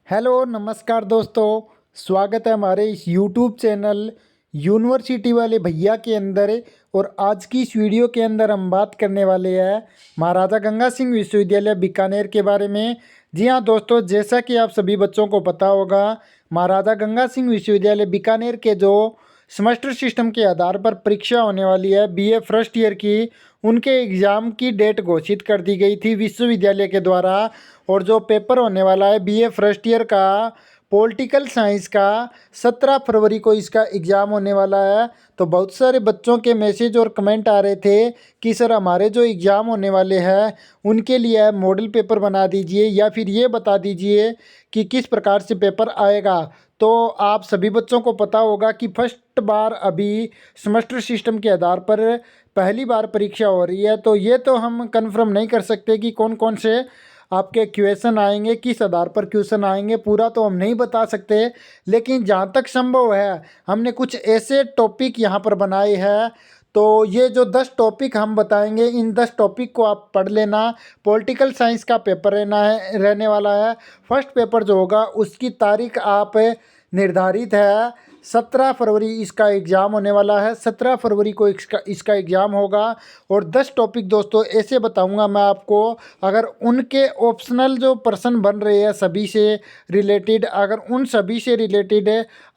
Hello नमस्कार दोस्तों। स्वागत है हमारे इस यूट्यूब चैनल यूनिवर्सिटी वाले भैया के अंदर। और आज की इस वीडियो के अंदर हम बात करने वाले हैं महाराजा गंगा सिंह विश्वविद्यालय बीकानेर के बारे में। जी हाँ दोस्तों, जैसा कि आप सभी बच्चों को पता होगा, महाराजा गंगा सिंह विश्वविद्यालय बीकानेर के जो सेमेस्टर सिस्टम के आधार पर परीक्षा होने वाली है बीए फर्स्ट ईयर की, उनके एग्ज़ाम की डेट घोषित कर दी गई थी विश्वविद्यालय के द्वारा। और जो पेपर होने वाला है बीए फर्स्ट ईयर का पॉलिटिकल साइंस का, 17 फरवरी को इसका एग्ज़ाम होने वाला है। तो बहुत सारे बच्चों के मैसेज और कमेंट आ रहे थे कि सर हमारे जो एग्ज़ाम होने वाले हैं उनके लिए मॉडल पेपर बना दीजिए या फिर ये बता दीजिए कि किस प्रकार से पेपर आएगा। तो आप सभी बच्चों को पता होगा कि फर्स्ट बार अभी सेमेस्टर सिस्टम के आधार पर पहली बार परीक्षा हो रही है। तो ये तो हम कंफर्म नहीं कर सकते कि कौन कौन से आपके क्वेश्चन आएंगे, किस आधार पर क्वेश्चन आएंगे, पूरा तो हम नहीं बता सकते। लेकिन जहाँ तक संभव है हमने कुछ ऐसे टॉपिक यहाँ पर बनाए हैं। तो ये जो 10 टॉपिक हम बताएंगे, इन 10 टॉपिक को आप पढ़ लेना। पॉलिटिकल साइंस का पेपर रहने वाला है। फर्स्ट पेपर जो होगा उसकी तारीख आप निर्धारित है 17 फरवरी इसका एग्ज़ाम होने वाला है। 17 फरवरी को इसका एग्ज़ाम होगा। और 10 टॉपिक दोस्तों ऐसे बताऊंगा मैं आपको, अगर उनके ऑप्शनल जो प्रश्न बन रहे हैं सभी से रिलेटेड, अगर उन सभी से रिलेटेड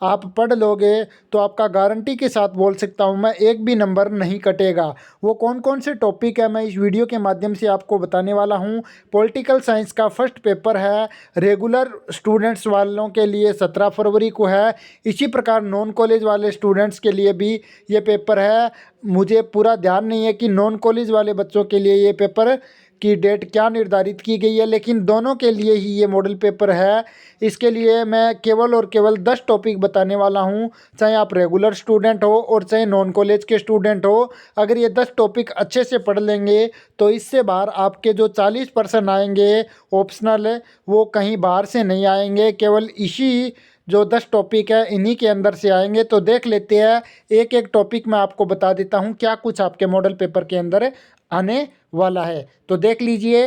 आप पढ़ लोगे तो आपका गारंटी के साथ बोल सकता हूं मैं, एक भी नंबर नहीं कटेगा। वो कौन कौन से टॉपिक है मैं इस वीडियो के माध्यम से आपको बताने वाला हूं। पॉलिटिकल साइंस का फर्स्ट पेपर है, रेगुलर स्टूडेंट्स वालों के लिए 17 फरवरी को है। इसी प्रकार नॉन कॉलेज वाले स्टूडेंट्स के लिए भी ये पेपर है। मुझे पूरा ध्यान नहीं है कि नॉन कॉलेज वाले बच्चों के लिए ये पेपर की डेट क्या निर्धारित की गई है, लेकिन दोनों के लिए ही ये मॉडल पेपर है। इसके लिए मैं केवल और केवल 10 टॉपिक बताने वाला हूँ, चाहे आप रेगुलर स्टूडेंट हो और चाहे नॉन कॉलेज के स्टूडेंट हो। अगर ये 10 टॉपिक अच्छे से पढ़ लेंगे तो इससे बाहर आपके जो 40% आएंगे ऑप्शनल, वो कहीं बाहर से नहीं आएंगे, केवल इसी जो 10 टॉपिक है इन्हीं के अंदर से आएंगे। तो देख लेते हैं, एक एक टॉपिक मैं आपको बता देता हूँ क्या कुछ आपके मॉडल पेपर के अंदर आने वाला है। तो देख लीजिए,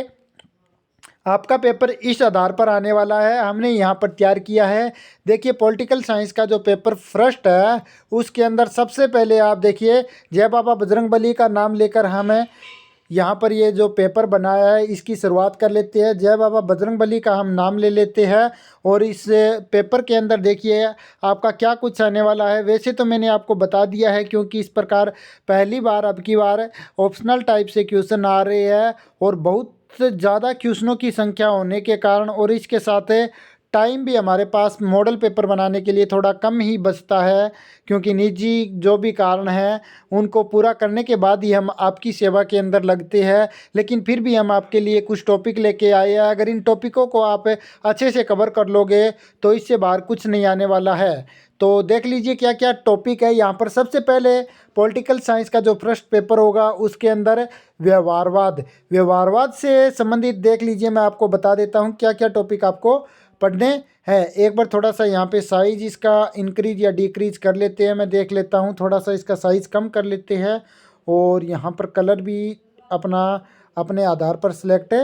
आपका पेपर इस आधार पर आने वाला है, हमने यहाँ पर तैयार किया है। देखिए पॉलिटिकल साइंस का जो पेपर फर्स्ट है उसके अंदर सबसे पहले आप देखिए, जय बाबा बजरंगबली का नाम लेकर हमें यहाँ पर ये जो पेपर बनाया है इसकी शुरुआत कर लेते हैं। जय बाबा बजरंगबली का हम नाम ले लेते हैं। और इस पेपर के अंदर देखिए आपका क्या कुछ आने वाला है। वैसे तो मैंने आपको बता दिया है, क्योंकि इस प्रकार पहली बार अब की बार ऑप्शनल टाइप से क्वेश्चन आ रहे हैं और बहुत ज़्यादा क्वेश्चनों की संख्या होने के कारण, और इसके साथ टाइम भी हमारे पास मॉडल पेपर बनाने के लिए थोड़ा कम ही बचता है, क्योंकि निजी जो भी कारण हैं उनको पूरा करने के बाद ही हम आपकी सेवा के अंदर लगते हैं। लेकिन फिर भी हम आपके लिए कुछ टॉपिक लेके आए हैं। अगर इन टॉपिकों को आप अच्छे से कवर कर लोगे तो इससे बाहर कुछ नहीं आने वाला है। तो देख लीजिए क्या क्या टॉपिक है यहाँ पर। सबसे पहले पॉलिटिकल साइंस का जो फर्स्ट पेपर होगा उसके अंदर व्यवहारवाद, व्यवहारवाद से संबंधित देख लीजिए, मैं आपको बता देता हूँ क्या क्या टॉपिक आपको पढ़ने हैं। एक बार थोड़ा सा यहाँ पे साइज इसका इंक्रीज या डिक्रीज कर लेते हैं, मैं देख लेता हूँ, थोड़ा सा इसका साइज़ कम कर लेते हैं। और यहाँ पर कलर भी अपना अपने आधार पर सिलेक्ट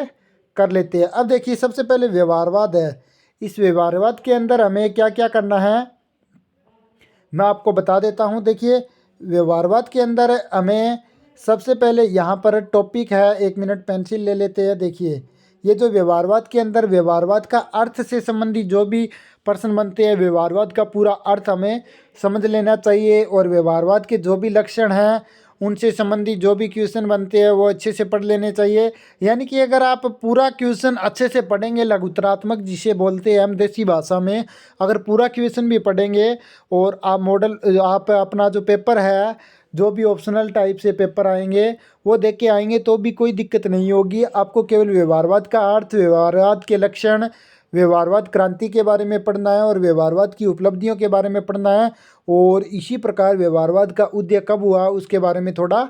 कर लेते हैं। अब देखिए सबसे पहले व्यवहारवाद है। इस व्यवहारवाद के अंदर हमें क्या क्या करना है मैं आपको बता देता हूँ। देखिए व्यवहारवाद के अंदर हमें सबसे पहले यहाँ पर टॉपिक है, एक मिनट पेंसिल ले लेते हैं। देखिए ये जो व्यवहारवाद के अंदर व्यवहारवाद का अर्थ से संबंधित जो भी प्रश्न बनते हैं, व्यवहारवाद का पूरा अर्थ हमें समझ लेना चाहिए। और व्यवहारवाद के जो भी लक्षण हैं उनसे संबंधित जो भी क्वेश्चन बनते हैं वो अच्छे से पढ़ लेने चाहिए। यानी कि अगर आप पूरा क्वेश्चन अच्छे से पढ़ेंगे, लघुतरात्मक जिसे बोलते हैं हम देसी भाषा में, अगर पूरा क्वेश्चन भी पढ़ेंगे और आप अपना जो पेपर है, जो भी ऑप्शनल टाइप से पेपर आएंगे वो देख के आएंगे तो भी कोई दिक्कत नहीं होगी। आपको केवल व्यवहारवाद का अर्थ, व्यवहारवाद के लक्षण, व्यवहारवाद क्रांति के बारे में पढ़ना है और व्यवहारवाद की उपलब्धियों के बारे में पढ़ना है। और इसी प्रकार व्यवहारवाद का उदय कब हुआ उसके बारे में थोड़ा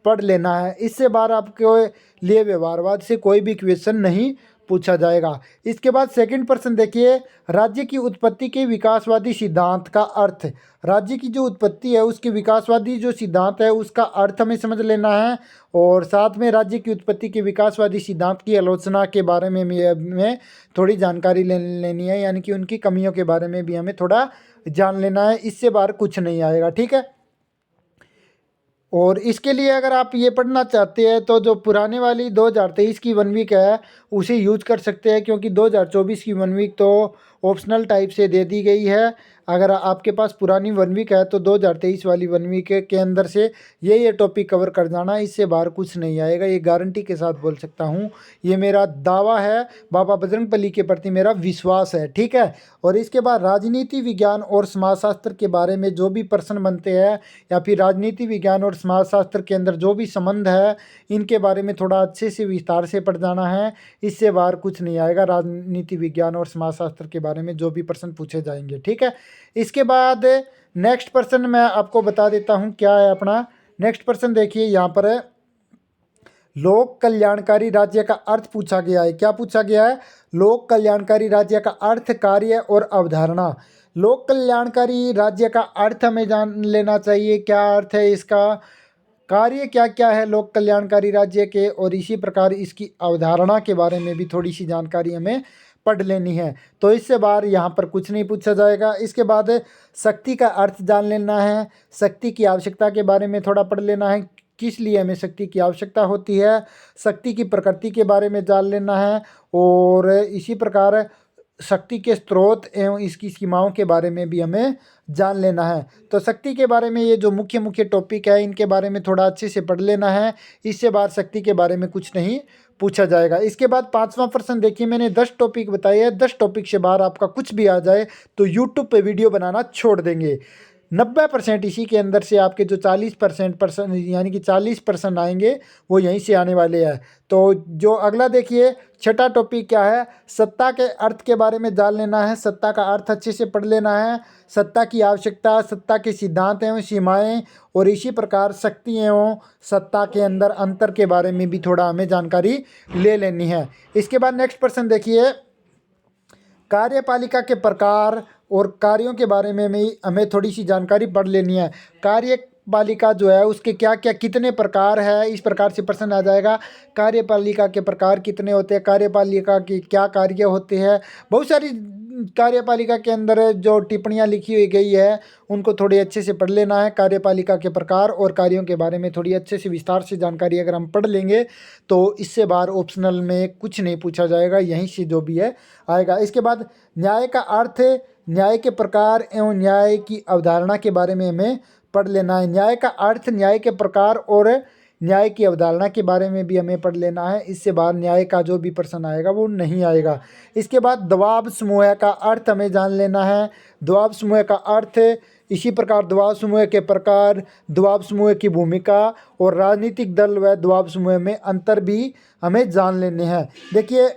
पढ़ लेना है। इससे बाहर आपके लिए व्यवहारवाद से कोई भी क्वेश्चन नहीं पूछा जाएगा। इसके बाद सेकंड प्रश्न देखिए, राज्य की उत्पत्ति के विकासवादी सिद्धांत का अर्थ। राज्य की जो उत्पत्ति है उसके विकासवादी जो सिद्धांत है उसका अर्थ हमें समझ लेना है, और साथ में राज्य की उत्पत्ति के विकासवादी सिद्धांत की आलोचना के बारे में भी हमें थोड़ी जानकारी ले लेनी है, यानी कि उनकी कमियों के बारे में भी हमें थोड़ा जान लेना है। इससे बाहर कुछ नहीं आएगा, ठीक है। और इसके लिए अगर आप ये पढ़ना चाहते हैं तो जो पुराने वाली 2023 की 1 वीक है उसे यूज कर सकते हैं, क्योंकि 2024 की 1 वीक तो ऑप्शनल टाइप से दे दी गई है। अगर आपके पास पुरानी 1 वीक है तो 2023 वाली 1 वीक के अंदर से ये टॉपिक कवर कर जाना, इससे बाहर कुछ नहीं आएगा, ये गारंटी के साथ बोल सकता हूँ। ये मेरा दावा है, बाबा बजरंगबली के प्रति मेरा विश्वास है, ठीक है। और इसके बाद राजनीति विज्ञान और समाजशास्त्र के बारे में जो भी प्रश्न बनते हैं, या फिर राजनीति विज्ञान और समाजशास्त्र के अंदर जो भी संबंध है, इनके बारे में थोड़ा अच्छे से विस्तार से पढ़ जाना है, इससे बाहर कुछ नहीं आएगा। राजनीति विज्ञान और समाजशास्त्र के बारे में जो भी प्रश्न पूछे जाएंगे, ठीक है। इसके बाद नेक्स्ट प्रश्न मैं आपको बता देता हूं क्या है अपना। नेक्स्ट प्रश्न देखिए, यहाँ पर है लोक कल्याणकारी राज्य का अर्थ पूछा गया है। क्या पूछा गया है? लोक कल्याणकारी राज्य का अर्थ, कार्य और अवधारणा। लोक कल्याणकारी राज्य का अर्थ हमें जान लेना चाहिए, क्या अर्थ है इसका, कार्य क्या क्या है लोक कल्याणकारी राज्य के, और इसी प्रकार इसकी अवधारणा के बारे में भी थोड़ी सी जानकारी हमें पढ़ लेनी है। तो इससे बाहर यहाँ पर कुछ नहीं पूछा जाएगा। इसके बाद शक्ति का अर्थ जान लेना है, शक्ति की आवश्यकता के बारे में थोड़ा पढ़ लेना है, किस लिए हमें शक्ति की आवश्यकता होती है, शक्ति की प्रकृति के बारे में जान लेना है, और इसी प्रकार शक्ति के स्रोत एवं इसकी सीमाओं के बारे में भी हमें जान लेना है। तो शक्ति के बारे में ये जो मुख्य मुख्य टॉपिक है इनके बारे में थोड़ा अच्छे से पढ़ लेना है, इससे बाहर शक्ति के बारे में कुछ नहीं पूछा जाएगा। इसके बाद 5वां प्रश्न देखिए, मैंने 10 टॉपिक बताए हैं, 10 टॉपिक से बाहर आपका कुछ भी आ जाए तो यूट्यूब पे वीडियो बनाना छोड़ देंगे। 90% इसी के अंदर से आपके जो 40% यानी कि 40% आएंगे वो यहीं से आने वाले हैं। तो जो अगला देखिए, छठा टॉपिक क्या है, सत्ता के अर्थ के बारे में जान लेना है, सत्ता का अर्थ अच्छे से पढ़ लेना है, सत्ता की आवश्यकता, सत्ता के सिद्धांत एवं सीमाएं, और इसी प्रकार शक्ति एवं सत्ता के अंदर अंतर के बारे में भी थोड़ा हमें जानकारी ले लेनी है। इसके बाद नेक्स्ट प्रश्न देखिए, कार्यपालिका के प्रकार और कार्यों के बारे में भी हमें थोड़ी सी जानकारी पढ़ लेनी है। कार्यपालिका जो है उसके क्या क्या कितने प्रकार है, इस प्रकार से प्रश्न आ जाएगा। कार्यपालिका के प्रकार कितने होते हैं, कार्यपालिका की क्या कार्य होते हैं, बहुत सारी कार्यपालिका के अंदर जो टिप्पणियां लिखी हुई गई है उनको थोड़ी अच्छे से पढ़ लेना है। कार्यपालिका के प्रकार और कार्यों के बारे में थोड़ी अच्छे से विस्तार से जानकारी अगर हम पढ़ लेंगे तो इससे बाहर ऑप्शनल में कुछ नहीं पूछा जाएगा, यहीं से जो भी है आएगा। इसके बाद न्याय का अर्थ, न्याय के प्रकार एवं न्याय की अवधारणा के बारे में हमें पढ़ लेना है। न्याय का अर्थ, न्याय के प्रकार और न्याय की अवधारणा के बारे में भी हमें पढ़ लेना है, इससे बाहर न्याय का जो भी प्रश्न आएगा वो नहीं आएगा। इसके बाद दबाव समूह का अर्थ हमें जान लेना है, दबाव समूह का अर्थ, इसी प्रकार दबाव समूह के प्रकार, दबाव समूह की भूमिका और राजनीतिक दल व दबाव समूह में अंतर भी हमें जान लेने हैं। देखिए,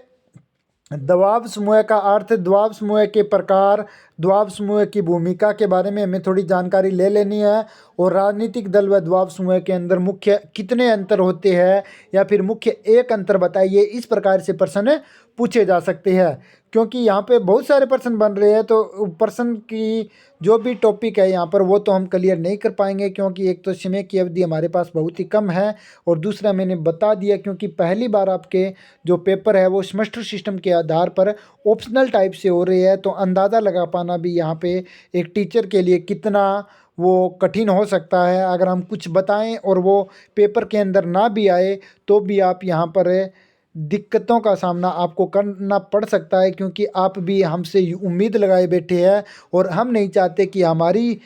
दबाव समूह का अर्थ, दबाव समूह के प्रकार, दबाव समूह की भूमिका के बारे में हमें थोड़ी जानकारी ले लेनी है, और राजनीतिक दल व दबाव समूह के अंदर मुख्य कितने अंतर होते हैं, या फिर मुख्य एक अंतर बताइए, इस प्रकार से प्रश्न पूछे जा सकते हैं। क्योंकि यहाँ पे बहुत सारे प्रश्न बन रहे हैं तो प्रश्न की जो भी टॉपिक है यहाँ पर वो तो हम क्लियर नहीं कर पाएंगे, क्योंकि एक तो समय की अवधि हमारे पास बहुत ही कम है, और दूसरा मैंने बता दिया क्योंकि पहली बार आपके जो पेपर है वो सेमेस्टर सिस्टम के आधार पर ऑप्शनल टाइप से हो रही है, तो अंदाज़ा लगा पाना भी यहाँ पे एक टीचर के लिए कितना वो कठिन हो सकता है। अगर हम कुछ बताएं और वो पेपर के अंदर ना भी आए तो भी आप यहाँ पर दिक्कतों का सामना आपको करना पड़ सकता है, क्योंकि आप भी हमसे उम्मीद लगाए बैठे हैं, और हम नहीं चाहते कि हमारी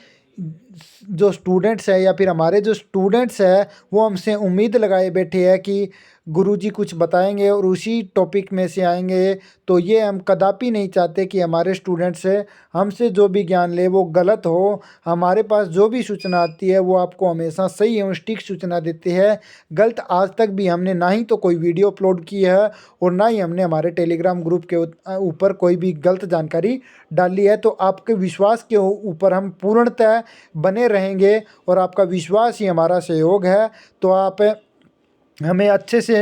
जो स्टूडेंट्स है या फिर हमारे जो स्टूडेंट्स है वो हमसे उम्मीद लगाए बैठे हैं कि गुरुजी कुछ बताएंगे और उसी टॉपिक में से आएंगे। तो ये हम कदापि नहीं चाहते कि हमारे स्टूडेंट्स हमसे जो भी ज्ञान ले वो गलत हो। हमारे पास जो भी सूचना आती है वो आपको हमेशा सही एवं सटीक सूचना देते हैं। गलत आज तक भी हमने ना ही तो कोई वीडियो अपलोड की है और ना ही हमने हमारे टेलीग्राम ग्रुप के ऊपर कोई भी गलत जानकारी डाली है। तो आपके विश्वास के ऊपर हम पूर्णतः बने रहेंगे और आपका विश्वास ही हमारा सहयोग है। तो आप हमें अच्छे से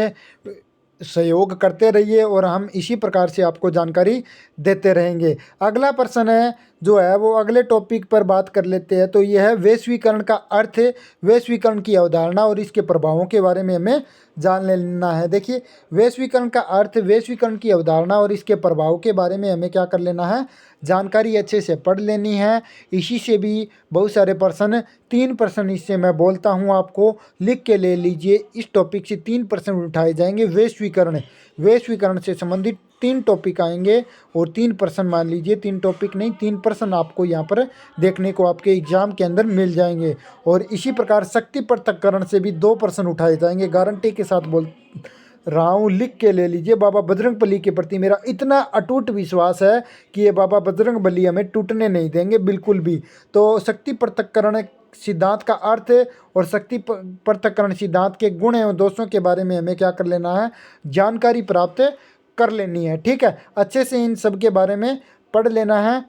सहयोग करते रहिए और हम इसी प्रकार से आपको जानकारी देते रहेंगे। अगला प्रश्न है जो है वो अगले टॉपिक पर बात कर लेते हैं। तो यह है वैश्वीकरण का अर्थ, वैश्वीकरण की अवधारणा और इसके प्रभावों के बारे में हमें जान लेना है। देखिए, वैश्वीकरण का अर्थ, वैश्वीकरण की अवधारणा और इसके प्रभाव के बारे में हमें क्या कर लेना है, जानकारी अच्छे से पढ़ लेनी है। इसी से भी बहुत सारे प्रश्न, 3 प्रश्न इससे मैं बोलता हूँ आपको, लिख के ले लीजिए। इस टॉपिक से 3 प्रश्न उठाए जाएंगे। वैश्वीकरण, वैश्वीकरण से संबंधित 3 टॉपिक आएंगे और 3 प्रश्न, मान लीजिए 3 टॉपिक नहीं 3 प्रश्न आपको यहाँ पर देखने को आपके एग्जाम के अंदर मिल जाएंगे। और इसी प्रकार शक्ति पृथक्करण से भी 2 प्रश्न उठाए जाएंगे। गारंटी के साथ बोल रहा हूँ, लिख के ले लीजिए। बाबा बजरंगबली के प्रति मेरा इतना अटूट विश्वास है कि ये बाबा बजरंगबली हमें टूटने नहीं देंगे बिल्कुल भी। तो शक्ति पृथक्करण सिद्धांत का अर्थ और शक्ति पृथक्करण सिद्धांत के गुण एवं दोषों के बारे में हमें क्या कर लेना है, जानकारी प्राप्त कर लेनी है। ठीक है, अच्छे से इन सब के बारे में पढ़ लेना है।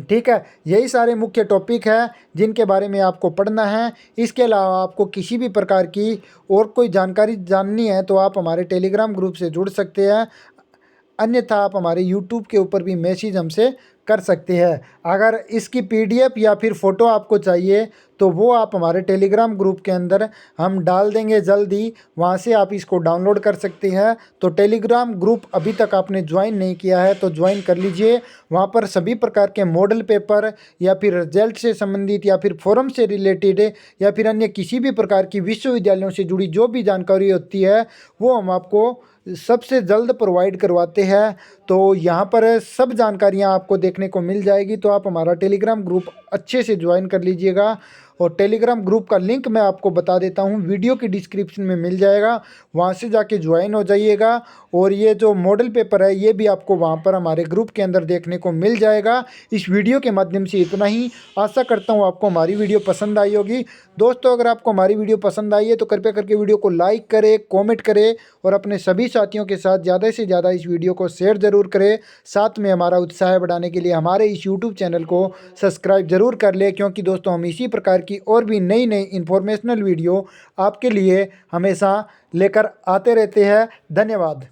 ठीक है, यही सारे मुख्य टॉपिक हैं जिनके बारे में आपको पढ़ना है। इसके अलावा आपको किसी भी प्रकार की और कोई जानकारी जाननी है तो आप हमारे टेलीग्राम ग्रुप से जुड़ सकते हैं, अन्यथा आप हमारे यूट्यूब के ऊपर भी मैसेज हमसे कर सकते हैं। अगर इसकी पीडीएफ या फिर फ़ोटो आपको चाहिए तो वो आप हमारे टेलीग्राम ग्रुप के अंदर हम डाल देंगे जल्दी, वहाँ से आप इसको डाउनलोड कर सकते हैं। तो टेलीग्राम ग्रुप अभी तक आपने ज्वाइन नहीं किया है तो ज्वाइन कर लीजिए। वहाँ पर सभी प्रकार के मॉडल पेपर या फिर रिजल्ट से संबंधित या फिर फोरम से रिलेटेड या फिर अन्य किसी भी प्रकार की विश्वविद्यालयों से जुड़ी जो भी जानकारी होती है वो हम आपको सबसे जल्द प्रोवाइड करवाते हैं। तो यहाँ पर सब जानकारियाँ आपको देखने को मिल जाएगी। तो आप हमारा टेलीग्राम ग्रुप अच्छे से ज्वाइन कर लीजिएगा। और टेलीग्राम ग्रुप का लिंक मैं आपको बता देता हूँ, वीडियो की डिस्क्रिप्शन में मिल जाएगा, वहाँ से जाके ज्वाइन हो जाइएगा। और ये जो मॉडल पेपर है ये भी आपको वहाँ पर हमारे ग्रुप के अंदर देखने को मिल जाएगा। इस वीडियो के माध्यम से इतना ही। आशा करता हूँ आपको हमारी वीडियो पसंद आई होगी। दोस्तों, अगर आपको हमारी वीडियो पसंद आई है तो कृपया करके वीडियो को लाइक करें, कॉमेंट करें और अपने सभी साथियों के साथ ज़्यादा से ज़्यादा इस वीडियो को शेयर ज़रूर करें। साथ में हमारा उत्साह बढ़ाने के लिए हमारे इस यूट्यूब चैनल को सब्सक्राइब ज़रूर कर ले, क्योंकि दोस्तों हम इसी प्रकार की और भी नई नई इन्फॉर्मेशनल वीडियो आपके लिए हमेशा लेकर आते रहते हैं। धन्यवाद।